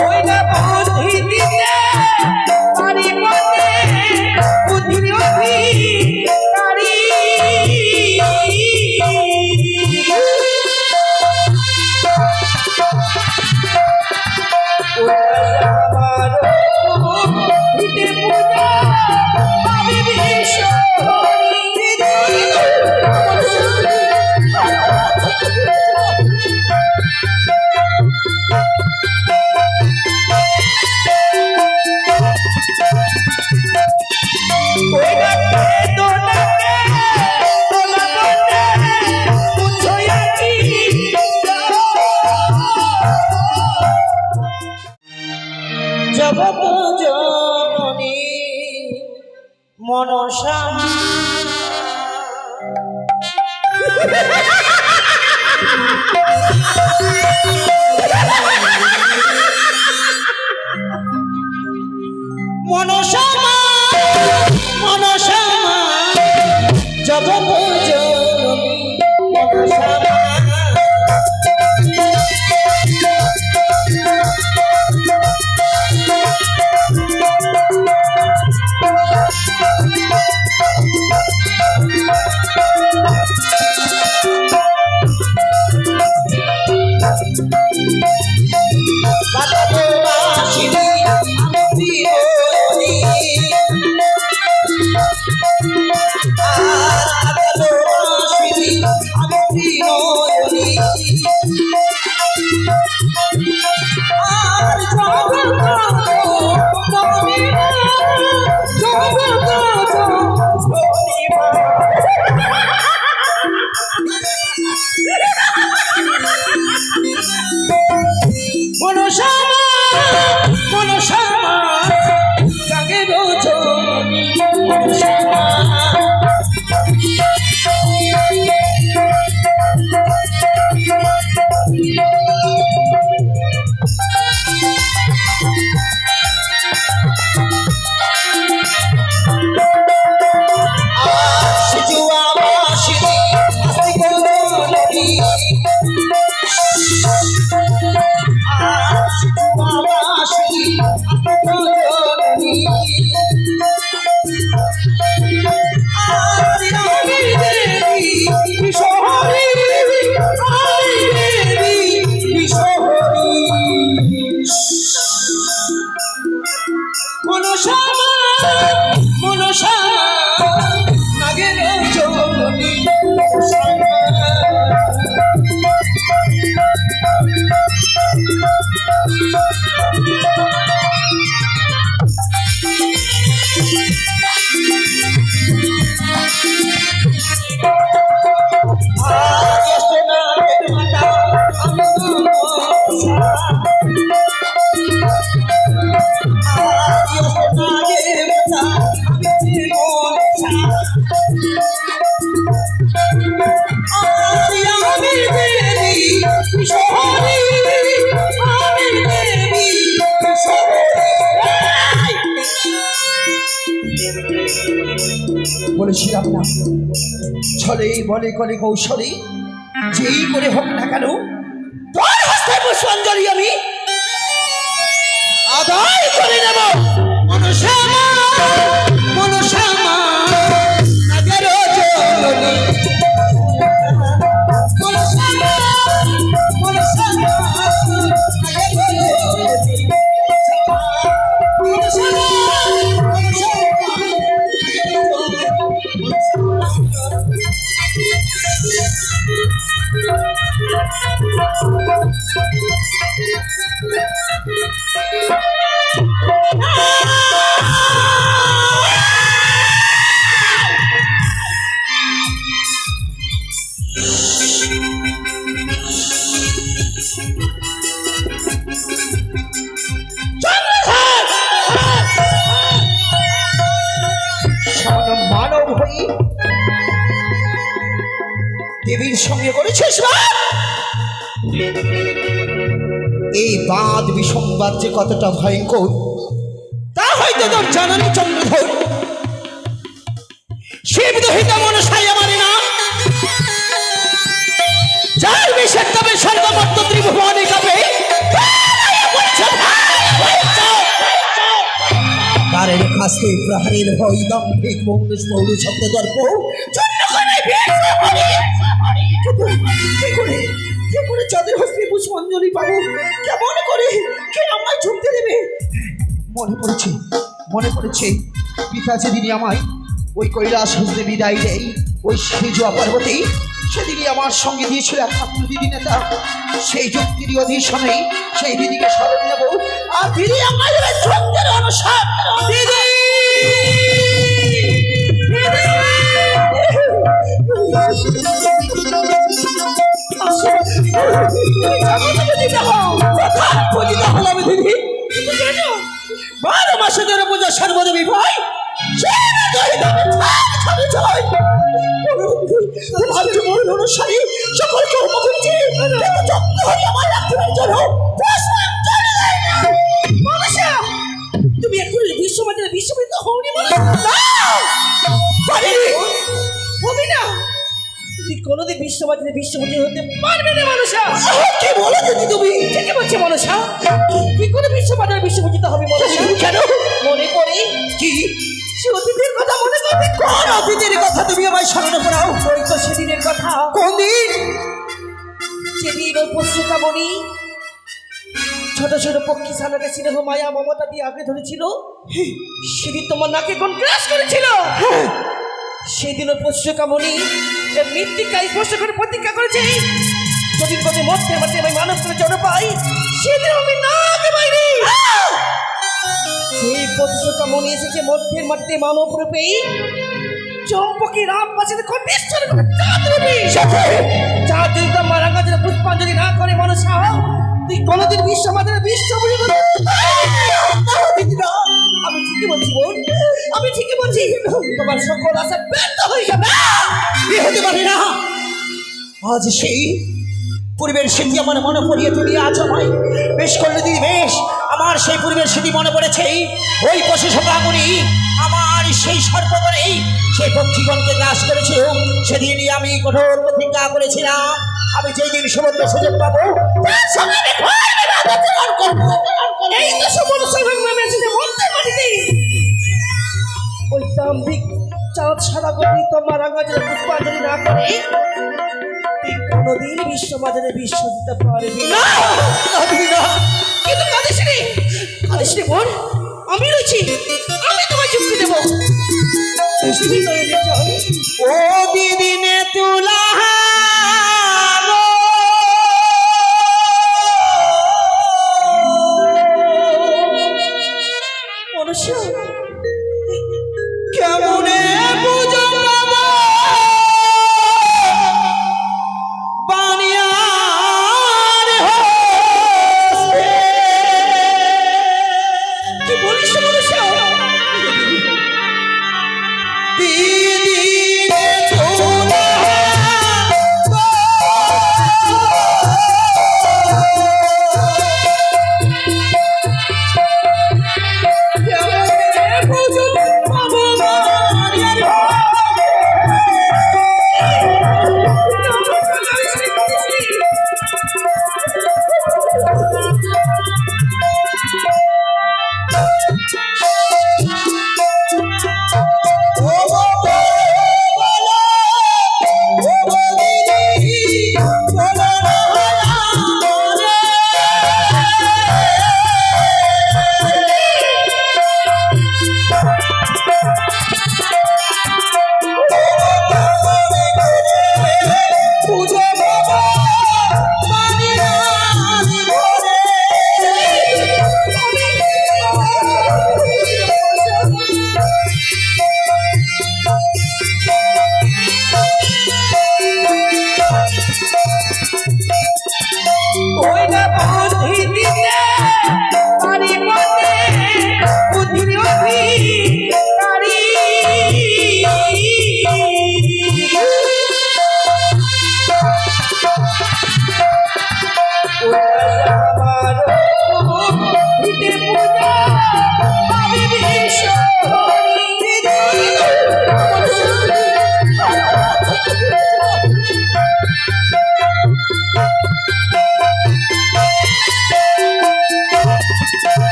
ওই না বুদ্ধি দিতে পারি বলে বুদ্ধি অধিকারী জগত জননী মনসা মনসা মনসা জগত জননী মনসা বলেছিলাম না ছলে বলে কলে কৌশলে যেই করে হোক না কেন তোর হস্তে পুষ্পাঞ্জলি আমি আদায় করে নেব। মনসা মনসা নাগের জননী মনসা মনসা মানব হয়ে দেবীর সঙ্গে করেছিস এই বাদ বিসংবাদ যে কতটা ভয়ঙ্কর তা হয়তো তোর জননী চন্দ্রধর শিব দহিতা মনসাই আমার নাম যার বিষের তবে স্বর্গমর্ত ত্রিভুবনে হাসতে প্রহারের ভয় দম্ভিক মৌলুস মৌলু শব্দ দর্প কে করে চাঁদের হস্তে পুষ্পাঞ্জলি পাবো? কেমন করে কে আমায় ঝুঁকতে দেবে? মনে পড়েছে পিতা যেদিনই আমায় ওই কৈলাস হস্তে বিদায় দেয়, ওই সেজুয়া পার্বতী সেদিনই আমার সঙ্গে দিয়েছিল একমাত্র দিদি নেতা। সেই যুক্তির অধীশনেই সেই দিদিকে স্মরণ নেব, আর দিদি আমায় দেবে যুক্তির অনুসার। দিদি বারো মাসে ধরে পূজা সর্বদেবী ভাই অনুসারী সকল কর্মকর্তী তুমি এখন বিশ্ববাজারে বিশ্ববিদ্য হওনি হবে না। তুই কোনোদিন বিশ্ববাজারে বিশ্ববিদ্য হতে পারবে না মনসা। কি বলো দিদি তুমি? ঠিকই বলছে মনসা, কি করে বিশ্ববাজারে বিশ্ববিদ্য হবে মনসা? কেন? মনে পড়ে কি সে অতীতের কথা মনে করতে? কোন অতীতের কথা তুমি আমায় স্মরণ করাও? ওই তো সেদিনের কথা। কোন দিন? যেদিন ওই পশুকামণি ছোট ছোট পক্ষী সানাকে স্নেহ মায়া মমতা দিয়ে আগে ধরেছিল, সেদিন তোমার নাকে কোন ক্রাশ করেছিল। সেদিন ওই পশুকামণি মৃত্তিকা স্পর্শ করে প্রতিজ্ঞা করেছে, যদি কোনো মধ্যে মধ্যে আমি মানব করে জড় পাই সেদিন আমি নাকে বাইরে। সেই পশুকামণি এসেছে মধ্যের মধ্যে মানব রূপে, চম্পকি রাম পাশে কণ্ঠেশ্বর চাঁদ রূপে। চাঁদ যদি তোমার আঙ্গাজে পুষ্পাঞ্জলি না করে মনসা, তুই কোনোদিন বিশ্ববাজারে বিশ্ব বুঝে আমি ঠিকই বলছি বোন, আমি ঠিকই বলছি। তোমার সকল আশা ব্যর্থ হয়ে যাবে, হতে পারে না। আজ সেই পূর্বের স্মৃতি আমার মনে পড়িয়ে তুমি আজ আমায় বেশ করলে দিদি বেশ। আমার সেই পূর্বের স্মৃতি মনে পড়েছে, ওই পশু সকামণি আমার সেই সর্বদরে সেই পক্ষীগণকে গ্রাস করেছিল। সেদিনই আমি কঠোর প্রতিজ্ঞা করেছিলাম, আমি যেই দিন সমুদ্র সুযোগ পাবো তার সঙ্গে এই তো সমুদ্র ওই দাম্ভিক চাঁদ সারা গতি তোমার আঙ্গাজে পুষ্পাঞ্জলি না করে তুই কোনোদিন বিশ্ববাজারে বিশ্ব দিতে পারবি না। কিন্তু কাঁদিস রে বোন, আমি রয়েছি, আমি তোমায় যুক্তি দেবো। ও দিদি নে তুলা মনুষ্য কেমনে বুঝো কি বলিস মনুষ্য?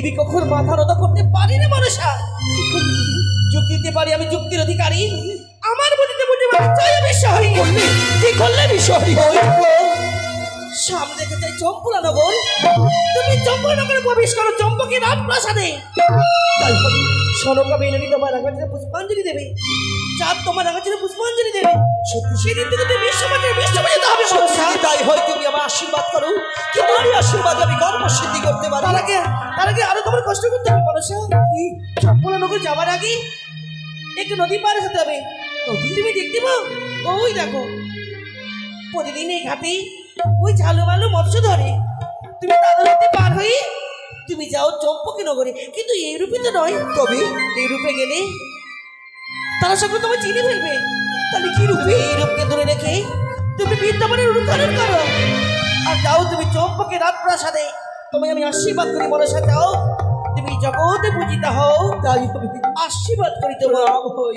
দেবী কখন মাথা নত করতে পারি না মানুষা। যুক্তি দিতে পারি, আমি যুক্তির অধিকারী। আমার বুদ্ধিতে বুঝতে পারি চাই বিষয় কি করলে বিষয় সামনে দেখে চাই চম্পুরা নগর। তুমি চম্পুরা নগরে প্রবেশ করো চম্পকে রাজপ্রাসাদে। সনকা বেলনি তোমার আগাতে পুষ্পাঞ্জলি দেবে, চাঁদ তোমার আগাতে পুষ্পাঞ্জলি দেবে। সত্যি সেদিন থেকে তুমি বিশ্ববাজারে বিশ্ববাজাতে হবে মানুষা। তাই হয় তুমি আমার আশীর্বাদ করো, কিন্তু এই আশীর্বাদ আমি কর্ম সিদ্ধি করতে পারি। তার আগে আরো তোমার কষ্ট করতে হবে মানুষা। চম্পুরা নগর যাওয়ার আগে একটু নদী পার হতে হবে। তুমি দেখতে পাও ওই দেখো প্রতিদিন এই ঘাটে ওই ঝালু মালু মৎস্য ধরে। তুমি তাদের হাতে পার হয়ে তুমি যাও চম্পকে নগরে, কিন্তু এই রূপে তো নয়। তবে এই রূপে গেলে তারা সকলে তোমায় চিনে ফেলবে। তাহলে কি রূপে? এই রূপকে ধরে রেখে তুমি বৃন্দাবনের রূপ ধারণ করো আর যাও তুমি চম্পকে রাজপ্রাসাদে। তোমায় আমি আশীর্বাদ করি মনসা, যাও তুমি জগতে পূজিতা হও। তাই হবে, আশীর্বাদ করি তোমার হই।